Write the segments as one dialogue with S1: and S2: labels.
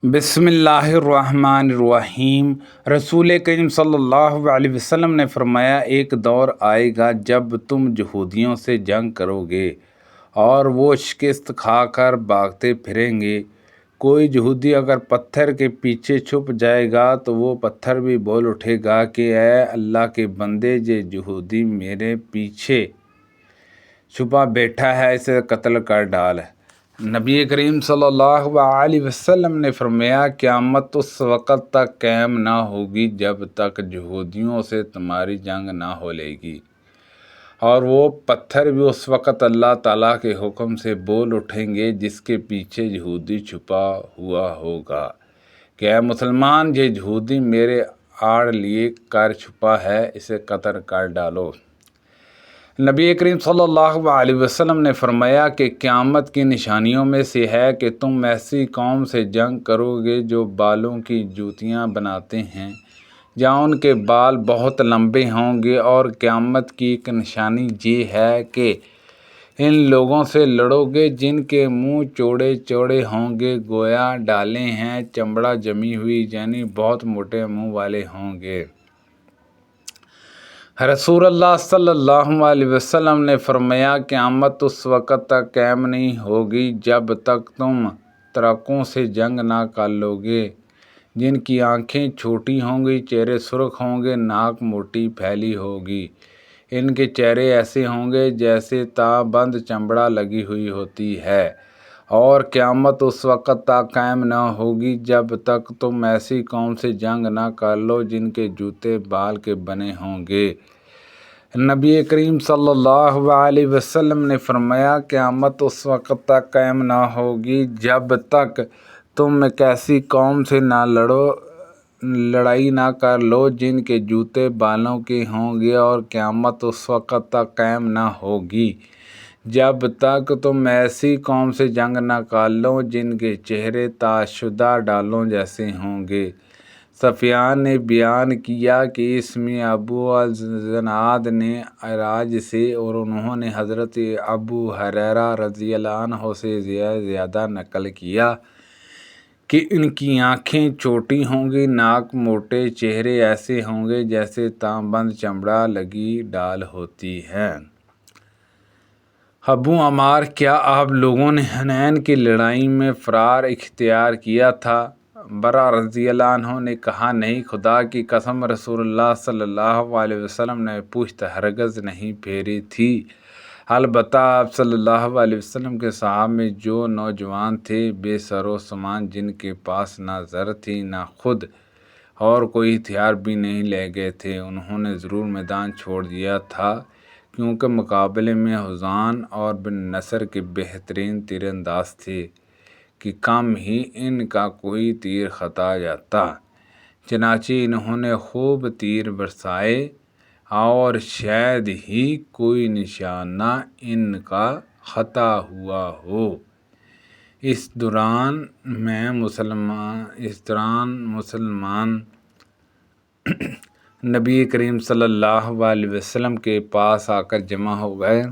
S1: बिस्मिल्लाहिर्रहमानिर्रहीम। रसूल करीम सल्लल्लाहु अलैहि वसल्लम ने फरमाया, एक दौर आएगा जब तुम यहूदियों से जंग करोगे और वो शिकस्त खाकर भागते फिरेंगे। कोई यहूदी अगर पत्थर के पीछे छुप जाएगा तो वो पत्थर भी बोल उठेगा कि ऐ अल्लाह के बंदे, ये यहूदी मेरे पीछे छुपा बैठा है, इसे कत्ल कर डाल। नबी करीम सल्लल्लाहु अलैहि वसल्लम ने फरमाया, क़यामत उस वक़्त तक कायम ना होगी जब तक यहूदियों से तुम्हारी जंग ना हो लेगी, और वो पत्थर भी उस वक़्त अल्लाह ताला के हुक्म से बोल उठेंगे जिसके पीछे यहूदी छुपा हुआ होगा कि ऐ मुसलमान, ये यहूदी मेरे आड़ लिए कर छुपा है, इसे कत्ल कर डालो। नबी करीम सल्लल्लाहु अलैहि वसल्लम ने फरमाया कि क़यामत की निशानियों में से है कि तुम ऐसी कौम से जंग करोगे जो बालों की जूतियां बनाते हैं, जहाँ उनके बाल बहुत लंबे होंगे। और क़यामत की एक निशानी ये है कि इन लोगों से लड़ोगे जिनके मुंह चौड़े चौड़े होंगे, गोया डालें हैं, चमड़ा जमी हुई, यानी बहुत मोटे मुंह वाले होंगे। रसूलुल्लाह सल्लल्लाहु अलैहि वसल्लम ने फरमाया, क़यामत उस वक़्त तक कायम नहीं होगी जब तक तुम तराकों से जंग ना कर लोगे जिनकी आँखें छोटी होंगी, चेहरे सुर्ख होंगे, नाक मोटी फैली होगी। इनके चेहरे ऐसे होंगे जैसे ताबंद चमड़ा लगी हुई होती है। और क़यामत उस वक़्त तक कायम न होगी जब तक तुम ऐसी कौम से जंग ना कर लो जिनके जूते बाल के बने होंगे। नबी करीम सल्लल्लाहु अलैहि वसल्लम ने फरमाया, क़यामत उस वक़्त तक कायम ना होगी जब तक तुम एक ऐसी कौम से लड़ाई ना कर लो जिनके जूते बालों के होंगे। और क़यामत उस वक़्त तक कायम ना होगी जब तक तुम ऐसी कौम से जंग ना कर लो जिनके चेहरे ताशुदा डालों जैसे होंगे। सफियान ने बयान किया कि इसमें अबू ज़नाद ने अराज से और उन्होंने हज़रत अबू हुरैरा रज़ियल्लाहु अन्हु से ज़्यादा नकल किया कि इनकी आँखें छोटी होंगी, नाक मोटे, चेहरे ऐसे होंगे जैसे तांबंद चमड़ा लगी डाल होती है। अबू अमार, क्या आप लोगों ने हुनैन की लड़ाई में फ़रार इख्तियार किया था? बरा रज़ियल्लाहु अन्हु ने कहा, नहीं, खुदा की कसम, रसूलुल्लाह सल्लल्लाहु अलैहि वसल्लम ने पुश्त हरगज़ नहीं फेरी थी। अलबत्ता आप सल्लल्लाहु अलैहि वसल्लम के साहब में जो नौजवान थे बेसरो सामान, जिनके पास ना ज़र थी ना खुद और कोई हथियार भी नहीं ले गए थे, उन्होंने ज़रूर मैदान छोड़ दिया था, क्योंकि मुकाबले में हुज़ान और बिन नसर के बेहतरीन तीरंदाज थे कि कम ही इनका कोई तीर खता जाता। चनाचे इन्होंने खूब तीर बरसाए और शायद ही कोई निशाना इनका खता हुआ हो। इस दौरान मुसलमान नबी करीम सल्लल्लाहु अलैहि वसल्लम के पास आकर जमा हो गए।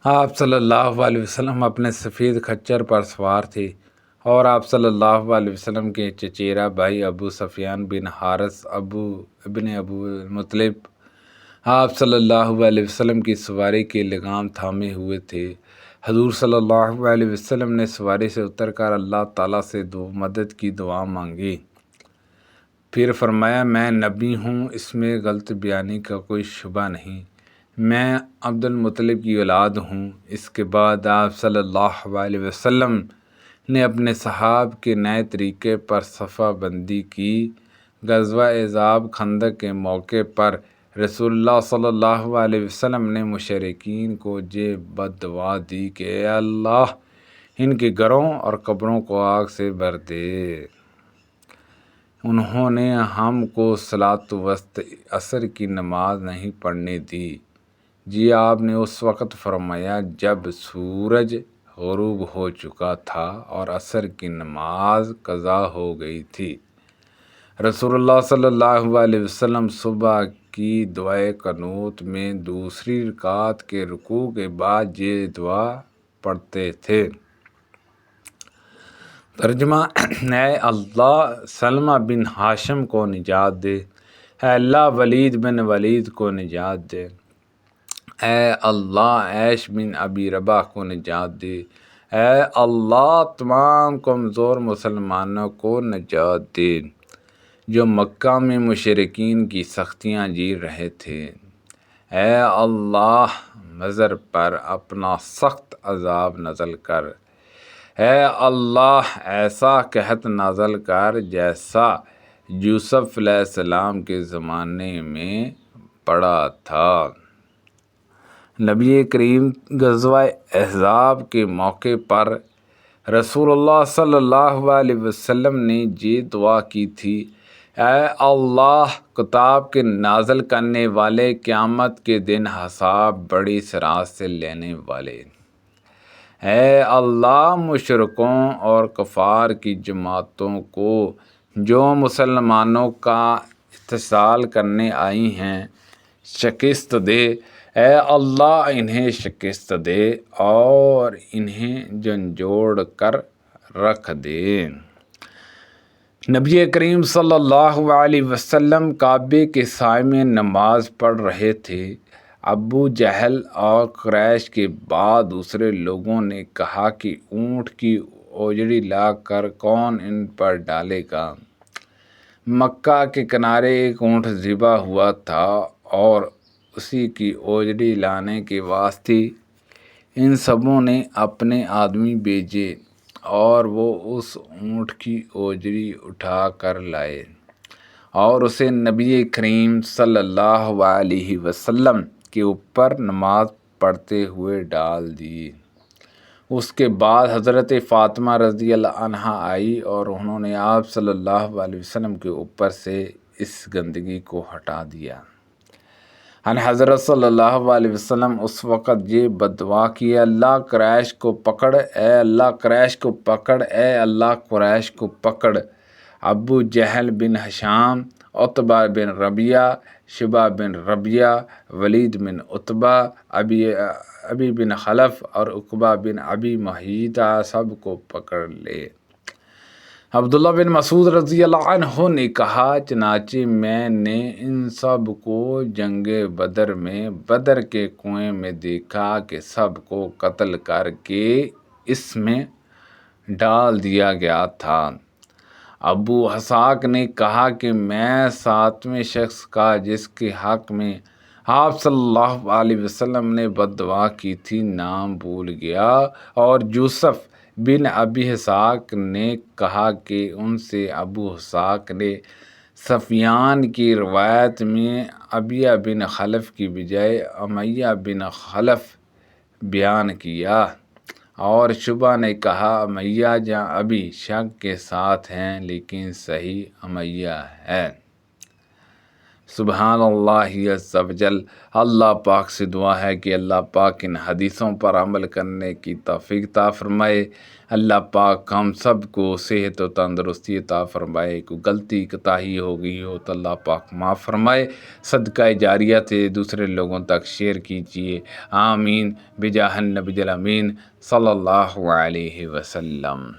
S1: आप सल्लल्लाहु अलैहि वसल्लम अपने सफ़ेद खच्चर पर सवार थे और आप सल्लल्लाहु अलैहि वसल्लम के चचेरा भाई अबू सफ़ियान बिन हारिस अबू मुत्तलिब आप सल्लल्लाहु अलैहि वसल्लम की सवारी के लगाम थामे हुए थे। हजूर सल्लल्लाहु अलैहि वसल्लम ने सवारी से उतरकर अल्लाह ताला से मदद की दुआ मांगी। फिर फरमाया, मैं नबी हूँ, इसमें गलत बयानी का कोई शुबा नहीं, मैं अब्दुल मुत्तलिब की औलाद हूँ। इसके बाद आप सल्लल्लाहु अलैहि वसल्लम ने अपने सहाब के नए तरीके पर सफ़ा बंदी की। ग़ज़वा अहज़ाब खंदक के मौके पर रसूलुल्लाह सल्लल्लाहु अलैहि वसल्लम ने मुशरिकीन को ये बद्दुआ दी कि अल्लाह इनके घरों और कब्रों को आग से भर दे। उन्होंने हमको सलात वस्त असर की नमाज नहीं पढ़ने दी। जी आपने उस वक़्त फरमाया जब सूरज ग़ुरूब हो चुका था और असर की नमाज क़ज़ा हो गई थी। रसूलुल्लाह सल्लल्लाहु अलैहि वसल्लम सुबह की दुआए क़नूत में दूसरी रकात के रुकू के बाद ये दुआ पढ़ते थे। ترجمہ: اے اللہ سلمہ بن ہاشم کو نجات دے، اے اللہ ولید بن ولید کو نجات دے، اے اللہ عیش بن ابی رباح کو نجات دے، اے اللہ تمام کمزور مسلمانوں کو نجات دے جو مکہ میں مشرکین کی سختیاں جی رہے تھے۔ اے اللہ مضر پر اپنا سخت عذاب نازل کر، اے اللہ ایسا قحط نازل کر جیسا یوسف علیہ السلام کے زمانے میں پڑا تھا۔ نبی کریم غزوہ احزاب کے موقع پر رسول اللہ صلی اللہ علیہ وسلم نے یہ دعا کی تھی: اے اللہ کتاب کے نازل کرنے والے، قیامت کے دن حساب بڑی سرعت سے لینے والے، اے اللہ مشرکوں اور کفار کی جماعتوں کو جو مسلمانوں کا استحصال کرنے آئی ہیں شکست دے، اے اللہ انہیں شکست دے اور انہیں جھنجھوڑ کر رکھ دے۔ نبی کریم صلی اللہ علیہ وسلم کعبے کے سائے میں نماز پڑھ رہے تھے۔ ابو جہل اور قریش کے بعد دوسرے لوگوں نے کہا کہ اونٹ کی اوجڑی لا کر کون ان پر ڈالے گا؟ مکہ کے کنارے ایک اونٹ ذبح ہوا تھا اور اسی کی اوجڑی لانے کے واسطے ان سبوں نے اپنے آدمی بھیجے اور وہ اس اونٹ کی اوجڑی اٹھا کر لائے اور اسے نبی کریم صلی اللہ علیہ وسلم کے اوپر نماز پڑھتے ہوئے ڈال دی۔ اس کے بعد حضرت فاطمہ رضی اللہ عنہا آئی اور انہوں نے آپ صلی اللہ علیہ وسلم کے اوپر سے اس گندگی کو ہٹا دیا۔ حضرت صلی اللہ علیہ وسلم اس وقت یہ بددعا کی: اللہ قریش کو پکڑ، اے اللہ قریش کو پکڑ، اے اللہ قریش کو پکڑ۔ ابو جہل بن ہشام، عتبہ بن ربیعہ، شیبہ بن ربیعہ، ولید بن عتبہ، ابی بن خلف اور عقبہ بن ابی معیطہ سب کو پکڑ لے۔ عبداللہ بن مسعود رضی اللہ عنہ نے کہا: چنانچہ میں نے ان سب کو جنگ بدر میں بدر کے کنویں میں دیکھا کہ سب کو قتل کر کے اس میں ڈال دیا گیا تھا۔ ابو اسحاق نے کہا کہ میں ساتویں شخص کا جس کے حق میں آپ صلی اللہ علیہ وسلم نے بددعا کی تھی نام بھول گیا، اور یوسف بن ابی اسحاق نے کہا کہ ان سے ابو اسحاق نے سفیان کی روایت میں امیہ بن خلف کی بجائے امیہ بن خلف بیان کیا، اور شعبہ نے کہا امیہ جہاں ابھی شک کے ساتھ ہیں لیکن صحیح امیہ ہے۔ سبحان اللہ عز و جل۔ اللہ پاک سے دعا ہے کہ اللہ پاک ان حدیثوں پر عمل کرنے کی توفیق عطا فرمائے۔ اللہ پاک ہم سب کو صحت و تندرستی عطا فرمائے۔ کوئی غلطی کوتاہی ہو گئی ہو تو اللہ پاک معاف فرمائے۔ صدقہ جاریہ سے دوسرے لوگوں تک شیئر کیجیے۔ آمین بجاہ النبی الامین صلی اللہ علیہ وسلم۔